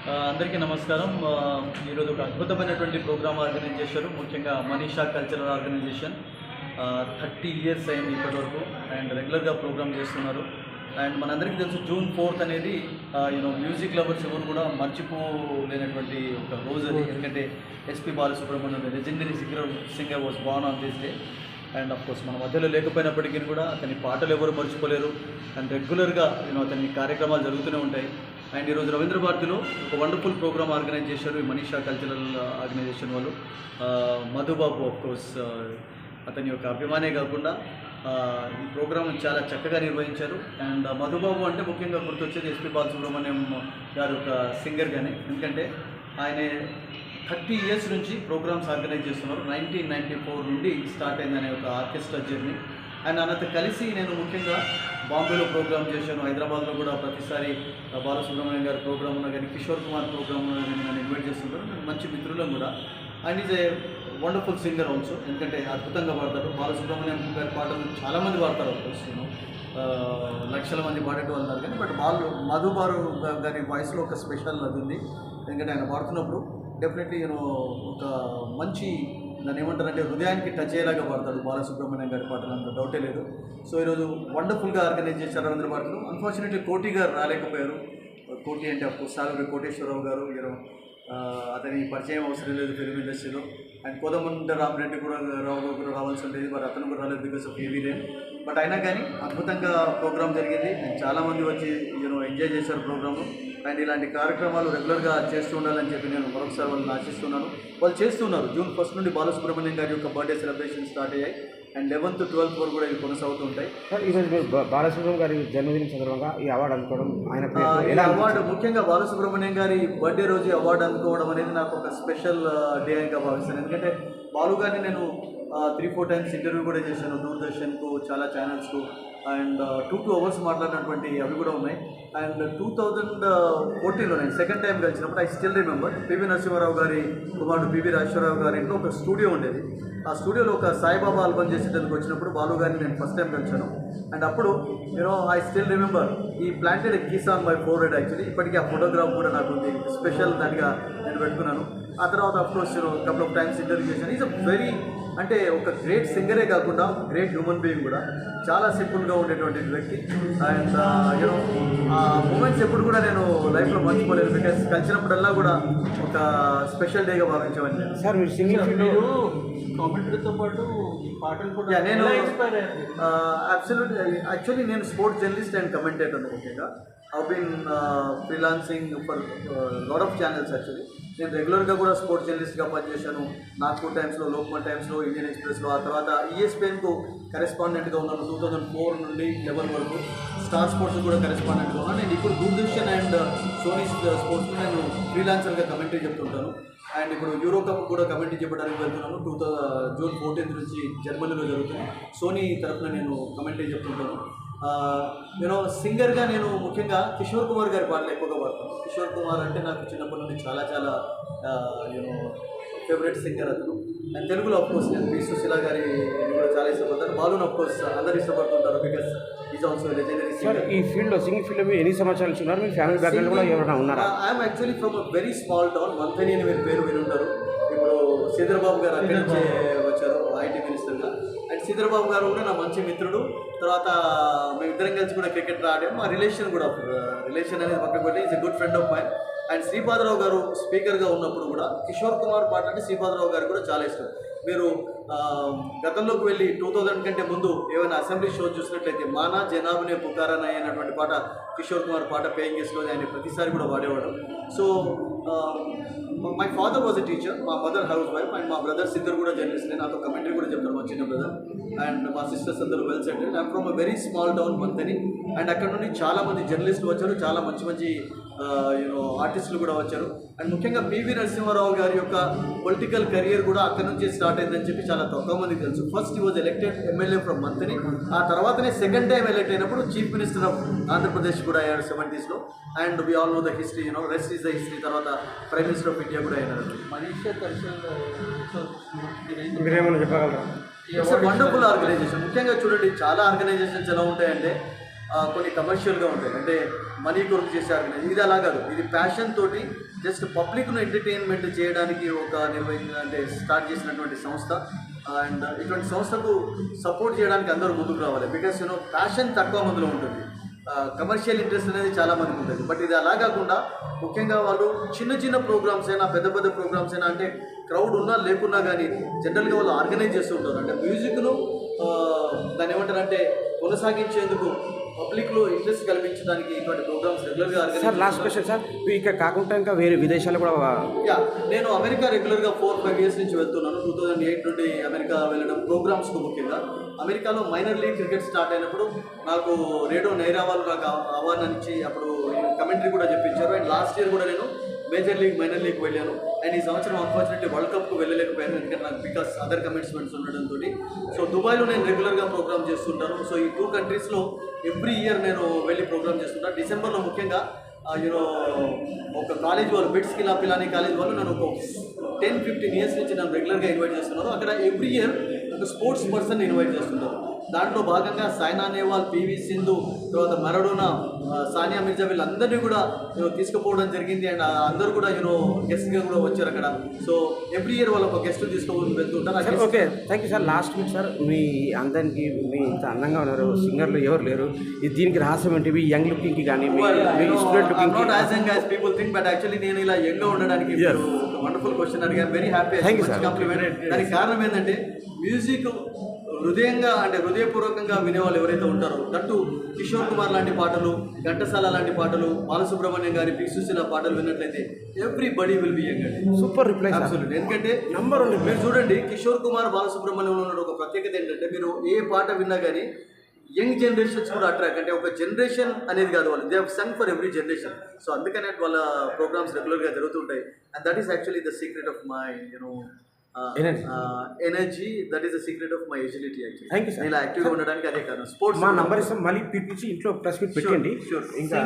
అందరికీ నమస్కారం. ఈరోజు ఒక అద్భుతమైనటువంటి ప్రోగ్రామ్ ఆర్గనైజ్ చేశారు. ముఖ్యంగా మనీషా కల్చరల్ ఆర్గనైజేషన్ 30 years అయింది ఇప్పటివరకు అండ్ రెగ్యులర్గా ప్రోగ్రామ్ చేస్తున్నారు. అండ్ మనందరికీ తెలుసు జూన్ 4th అనేది మ్యూజిక్ లవర్స్ ఎవరు కూడా మర్చిపోలేనటువంటి ఒక రోజు అది. ఎందుకంటే SP Balasubrahmanyam legendary singer was born on this day. And of course మన మధ్యలో లేకపోయినప్పటికీ కూడా అతని పాటలు ఎవరు మర్చిపోలేరు. అండ్ రెగ్యులర్గా అతని కార్యక్రమాలు జరుగుతూనే ఉంటాయి. అండ్ ఈరోజు రవీంద్ర భారతిలో ఒక వండర్ఫుల్ ప్రోగ్రామ్ ఆర్గనైజ్ చేశారు ఈ మనీషా కల్చరల్ ఆర్గనైజేషన్ వాళ్ళు. మధుబాబు అఫ్కోర్స్ అతని యొక్క అభిమానే కాకుండా ఈ ప్రోగ్రామ్ చాలా చక్కగా నిర్వహించారు. అండ్ మధుబాబు అంటే ముఖ్యంగా గుర్తొచ్చేది ఎస్పి బాలసుబ్రహ్మణ్యం గారు ఒక సింగర్గానే. ఎందుకంటే ఆయన 30 years నుంచి ప్రోగ్రామ్స్ ఆర్గనైజ్ చేస్తున్నారు. 1994 నుండి స్టార్ట్ అయిందనే ఒక ఆర్కెస్ట్రా జర్నీ. అండ్ ఆయనతో కలిసి నేను ముఖ్యంగా బాంబేలో ప్రోగ్రామ్ చేశాను, హైదరాబాద్లో కూడా ప్రతిసారి బాలసుబ్రహ్మణ్యం గారి ప్రోగ్రామ్ ఉన్నా కానీ కిషోర్ కుమార్ ప్రోగ్రామ్ ఉన్నా కానీ నన్ను ఇన్వైట్ చేస్తుంటారు. నేను మంచి మిత్రులను కూడా. And is a wonderful singer also. ఎందుకంటే అద్భుతంగా పాడతారు. బాలసుబ్రహ్మణ్యం గారి పాటలు చాలామంది పాడతారు. ఆఫ్కోర్స్ లక్షల మంది పాడేట్టు అన్నారు కానీ బట్ మధుబారు గారి వాయిస్లో ఒక స్పెషల్ అది ఉంది. ఎందుకంటే ఆయన పాడుతున్నప్పుడు డెఫినెట్లీ ఒక మంచి దాన్ని ఏమంటారంటే హృదయానికి టచ్ అయ్యేలాగా పాడతాడు బాలసుబ్రహ్మణ్యం గారి పాటలు, అంత డౌటే లేదు. సో ఈరోజు వండర్ఫుల్గా ఆర్గనైజ్ చేశారు రవీంద్ర భారతిలో. అన్ఫార్చునేట్లీ కోటి గారు రాలేకపోయారు. కోటి అంటే అప్పుడు సాలూరి కోటేశ్వరరావు గారు అతని పరిచయం అవసరం లేదు ఫిల్మ్ ఇండస్ట్రీలో. అండ్ కోదమండ రామరెడ్డి కూడా రావాల్సి ఉండేది, మరి అతను కూడా రాలేదు because of heavy rain. But అయినా కానీ అద్భుతంగా ప్రోగ్రామ్ జరిగింది. అండ్ చాలామంది వచ్చి ఎంజాయ్ చేశారు ప్రోగ్రాము. అండ్ ఇలాంటి కార్యక్రమాలు రెగ్యులర్గా చేస్తూ ఉండాలని చెప్పి నేను మరొకసారి వాళ్ళని ఆశిస్తున్నాను. వాళ్ళు చేస్తున్నారు. జూన్ 1st నుండి బాలసుబ్రహ్మణ్యం గారి యొక్క బర్త్డే సెలబ్రేషన్ స్టార్ట్ అయ్యాయి. అండ్ 11th, 12th వరకు కూడా ఇవి కొనసాగుతూ ఉంటాయి. ఈరోజు మీరు బాలసుబ్రహ్మణ్యం గారి జన్మదినం సందర్భంగా ఈ అవార్డు అందుకోవడం, ఆయన అవార్డు ముఖ్యంగా బాలసుబ్రహ్మణ్యం గారి బర్త్డే రోజు అవార్డు అందుకోవడం అనేది నాకు ఒక స్పెషల్ డేగా భావిస్తాను. ఎందుకంటే బాలు గారిని నేను 3-4 times ఇంటర్వ్యూ కూడా చేశాను దూరదర్శన్కు, చాలా ఛానల్స్కు. అండ్ 2 hours మాట్లాడినటువంటి అవి కూడా ఉన్నాయి. అండ్ 2014లో నేను సెకండ్ టైం కలిసినప్పుడు I still remember PV Narasimha Rao గారి కుమారుడు పివి రాజేశ్వరరావు గారి ఇంట్లో ఒక స్టూడియో ఉండేది. ఆ స్టూడియోలో ఒక సాయిబాబా ఆల్బమ్ చేసేందుకు వచ్చినప్పుడు బాలు గారిని నేను ఫస్ట్ టైం కలిసాను. అండ్ అప్పుడు ఐ స్టిల్ రిమెంబర్ ఈ planted keys on my forehead. Actually ఇప్పటికీ ఆ ఫోటోగ్రాఫ్ కూడా నాకు ఉంది, స్పెషల్ దానిగా నేను పెట్టుకున్నాను. ఆ తర్వాత of course couple of times interview చేశాను. ఈజ్ అ వెరీ అంటే ఒక గ్రేట్ సింగరే కాకుండా గ్రేట్ హ్యూమన్ బీయింగ్ కూడా. చాలా సింపుల్గా ఉండేటువంటి వ్యక్తి. అండ్ ఆ మూమెంట్స్ ఎప్పుడు కూడా నేను లైఫ్లో మర్చిపోలేను. బికాస్ కలిసినప్పుడల్లా కూడా ఒక స్పెషల్ డేగా భావించేవాడిని. సార్ మీరు సింగింగ్ ఫీల్డ్లో కామెంటరీతో పాటు ఈ పాటలు కూడా నేను యాక్చువల్లీ నేను స్పోర్ట్స్ జర్నలిస్ట్ అండ్ కమెంటేటర్. ముఖ్యంగా I been freelancing for lot of channels. Actually నేను రెగ్యులర్గా కూడా స్పోర్ట్స్ జర్నలిస్ట్గా పనిచేశాను. నాగ్పూర్ టైమ్స్లో, లోక్మన్ టైమ్స్లో, ఇండియన్ ఎక్స్ప్రెస్లో. ఆ తర్వాత ESPNకు కరెస్పాండెంట్గా ఉన్నాను 2004 నుండి 11 వరకు. స్టార్ స్పోర్ట్స్ కూడా కరెస్పాండెంట్గా ఉన్నాను. నేను ఇప్పుడు దూరదర్శన్ అండ్ సోనీ స్పోర్ట్స్లో నేను ఫ్రీలాన్సర్గా కమెంటరీ చెప్తుంటాను. అండ్ ఇప్పుడు యూరో కప్ కూడా కమెంటరీ చెప్పడానికి వెళ్తున్నాను. జూన్ 14th నుంచి జర్మనీలో జరుగుతుంది. సోనీ తరఫున నేను కమెంటరీ చెప్తుంటాను. సింగర్గా నేను ముఖ్యంగా కిషోర్ కుమార్ గారి పాటలు ఎక్కువగా పాడతాను. కిషోర్ కుమార్ అంటే నాకు చిన్నప్పటి నుండి చాలా చాలా ఫేవరెట్ సింగర్ అతను. అండ్ తెలుగులో అఫ్కోర్స్ నేను పి సుశీల గారి కూడా చాలా ఇష్టపడతాను. బాలును అఫ్కోర్స్ అందరూ ఇష్టపడుతుంటారు because is also legendary singer. ఈ ఫీల్డ్లో సింగింగ్ ఫీల్డ్లో మీరు ఎన్ని సంవత్సరాలు ఉన్నారు? మీ ఫ్యామిలీ బ్యాక్గ్రౌండ్ కూడా ఎవరైనా ఉన్నారా? I'm actually from a very small town. Manthani అని మీరు పేరు వినుంటారు. ఇప్పుడు శ్రీధరబాబు గారు అక్కడి నుంచే వచ్చారు ఐటీ మినిస్టర్గా. అండ్ శ్రీధరబాబు గారు కూడా నా మంచి మిత్రుడు. తర్వాత మేమిద్దరం కలిసి కూడా క్రికెట్ ఆడాము. మా రిలేషన్ అనేది పక్కకు పెట్టి is a good friend of mine. And Sripada Rao గారు స్పీకర్గా ఉన్నప్పుడు కూడా కిషోర్ కుమార్ పాట అంటే శ్రీపాదరావు గారు కూడా చాలా ఇష్టం. మీరు గతంలోకి వెళ్ళి 2000 కంటే ముందు ఏమైనా అసెంబ్లీ షో చూసినట్లయితే మానా జనాబునే పుకారానా అయినటువంటి పాట కిషోర్ కుమార్ పాట పేయింగ్ గెస్ట్లో ఆయన ప్రతిసారి కూడా వాడేవాడు. So my father was a teacher, మా మదర్ హౌస్ వైఫ్. అండ్ మా బ్రదర్స్ ఇద్దరు కూడా జర్నలిస్ట్. నాతో కమెంటరీ కూడా చెప్తాను మా చిన్న బ్రదర్. అండ్ మా సిస్టర్స్ అందరూ well settled. I'm from a very small town Manthani. And అక్కడ నుండి చాలామంది జర్నలిస్టులు వచ్చారు, చాలా మంచి మంచి ఆర్టిస్టులు కూడా వచ్చారు. అండ్ ముఖ్యంగా పివి నరసింహారావు గారి యొక్క పొలిటికల్ కెరియర్ కూడా అక్కడ నుంచి స్టార్ట్ అయిందని చెప్పి చాలా తక్కువ మందికి తెలుసు. ఫస్ట్ ఈ was elected MLA from Manthani. ఆ తర్వాతనే సెకండ్ టైం ఎలెక్ట్ అయినప్పుడు చీఫ్ మినిస్టర్ ఆఫ్ ఆంధ్రప్రదేశ్ కూడా అయ్యారు 70s. And we all know the history, rest is the history. తర్వాత ప్రైమ్ మినిస్టర్ ఆఫ్ ఇండియా కూడా అయినారు. మనీషా మీరేమన్నా చెప్పగలరా? It's a wonderful organisation. ముఖ్యంగా చూడండి, చాలా ఆర్గనైజేషన్స్ ఎలా ఉంటాయంటే కొన్ని కమర్షియల్గా ఉంటాయి, అంటే మనీ కొరకు చేసే ఆర్గనైజేషన్. ఇది అలా కాదు, ఇది ప్యాషన్ తోటి జస్ట్ పబ్లిక్ను ఎంటర్టైన్మెంట్ చేయడానికి అంటే స్టార్ట్ చేసినటువంటి సంస్థ. అండ్ ఇటువంటి సంస్థకు సపోర్ట్ చేయడానికి అందరూ ముందుకు రావాలి. బికాస్ ప్యాషన్ తక్కువ మందిలో ఉంటుంది, కమర్షియల్ ఇంట్రెస్ట్ అనేది చాలా మందికి ఉంటుంది. బట్ ఇది అలా కాకుండా ముఖ్యంగా వాళ్ళు చిన్న చిన్న ప్రోగ్రామ్స్ అయినా పెద్ద పెద్ద ప్రోగ్రామ్స్ అయినా, అంటే క్రౌడ్ ఉన్నా లేకున్నా కానీ జనరల్గా వాళ్ళు ఆర్గనైజ్ చేస్తూ ఉంటారు. అంటే మ్యూజిక్ను దాన్ని ఏమంటారంటే కొనసాగించేందుకు పబ్లిక్లో ఇంట్రెస్ట్ కల్పించడానికి ఇటువంటి ప్రోగ్రామ్స్ రెగ్యులర్గా సార్ లాస్ట్ క్వశ్చన్ సార్, ఇక్కడ కాకుండా ఇంకా వేరే విదేశాలు కూడా నేను అమెరికా రెగ్యులర్గా 4-5 years నుంచి వెళ్తున్నాను. 2008 నుండి అమెరికా వెళ్ళడం ప్రోగ్రామ్స్కు. ముఖ్యంగా అమెరికాలో మైనర్ లీగ్ క్రికెట్ స్టార్ట్ అయినప్పుడు నాకు రేడియో నైరా వాళ్ళు నాకు ఆహ్వానించి అప్పుడు కమెంటరీ కూడా చెప్పించారు. అండ్ లాస్ట్ ఇయర్ కూడా నేను మేజర్ లీగ్ మైనర్ లీగ్ వెళ్ళాను. అండ్ ఈ సంవత్సరం అన్ఫార్చునేట్లీ వరల్డ్ కప్కు వెళ్ళలేకపోయాను, ఎందుకంటే నాకు బికాస్ అదర్ కమిట్మెంట్స్ ఉండడంతో. సో దుబాయ్లో నేను రెగ్యులర్గా ప్రోగ్రామ్ చేస్తుంటాను. సో ఈ 2 countries ఎవ్రీ ఇయర్ నేను వెళ్ళి ప్రోగ్రామ్ చేస్తుంటాను. డిసెంబర్లో ముఖ్యంగా ఒక కాలేజ్ వాళ్ళు బిట్స్కిలా పిలానీ కాలేజ్ వాళ్ళు నన్ను ఒక 10-15 years నుంచి నన్ను రెగ్యులర్గా ఇన్వైట్ చేస్తున్నారు. అక్కడ ఎవ్రీ ఇయర్ ఒక స్పోర్ట్స్ పర్సన్ ఇన్వైట్ చేస్తుంటారు. దాంట్లో భాగంగా సైనా నెహ్వాల్, పివి సింధు, తర్వాత మరడోనా, సానియా మిర్జా వీళ్ళందరినీ కూడా తీసుకుపోవడం జరిగింది. అండ్ అందరూ కూడా గెస్ట్గా కూడా వచ్చారు అక్కడ. సో ఎవ్రీ ఇయర్ వాళ్ళు ఒక గెస్ట్ తీసుకొని వెళ్తుంటారు. Okay, thank you sir. Last week sir, మీ అందరికి మీ ఇంత అందంగా ఉన్నారు, సింగర్లు ఎవరు లేరు, దీనికి రహస్యం ఏంటి? మీ యంగ్ లుకింగ్కి కానీ student looking as young as people think, but actually నేను ఇలా యంగ్గా ఉండడానికి వండర్ఫుల్ క్వశ్చన్ అడిగాను. Very happy, compliment. దానికి కారణం ఏంటంటే మ్యూజిక్ హృదయంగా అంటే హృదయపూర్వకంగా వినేవాళ్ళు ఎవరైతే ఉంటారో, దట్టు కిషోర్ కుమార్ లాంటి పాటలు, ఘంటసాల లాంటి పాటలు, బాలసుబ్రహ్మణ్యం గారి, పి సుశీల పాటలు విన్నట్లయితే ఎవ్రీబడి విల్ బి యంగ్ అండి. Super reply. అబ్సల్యూట్లీ. ఎందుకంటే నంబర్ 1 మీరు చూడండి, కిషోర్ కుమార్, బాలసుబ్రహ్మణ్యంలో ఉన్న ఒక ప్రత్యేకత ఏంటంటే మీరు ఏ పాట విన్నా కానీ యంగ్ జనరేషన్స్ కూడా అట్రాక్ట్, అంటే ఒక జనరేషన్ అనేది కాదు, వాళ్ళు they have Sung for every generation. So అందుకనే వాళ్ళ ప్రోగ్రామ్స్ రెగ్యులర్గా జరుగుతుంటాయి. And that is actually the secret of my energy. That is the secret of my agility. Actually thank you sir. ఇలా యాక్టివ్గా ఉండడానికి అదే కారణం. స్పోర్ట్స్ మా నంబర్ ఇస్తాం, మళ్ళీ పిలిపించి ఇంట్లో ప్రెస్ మీట్ పెట్టండి. షూర్. ఇంకా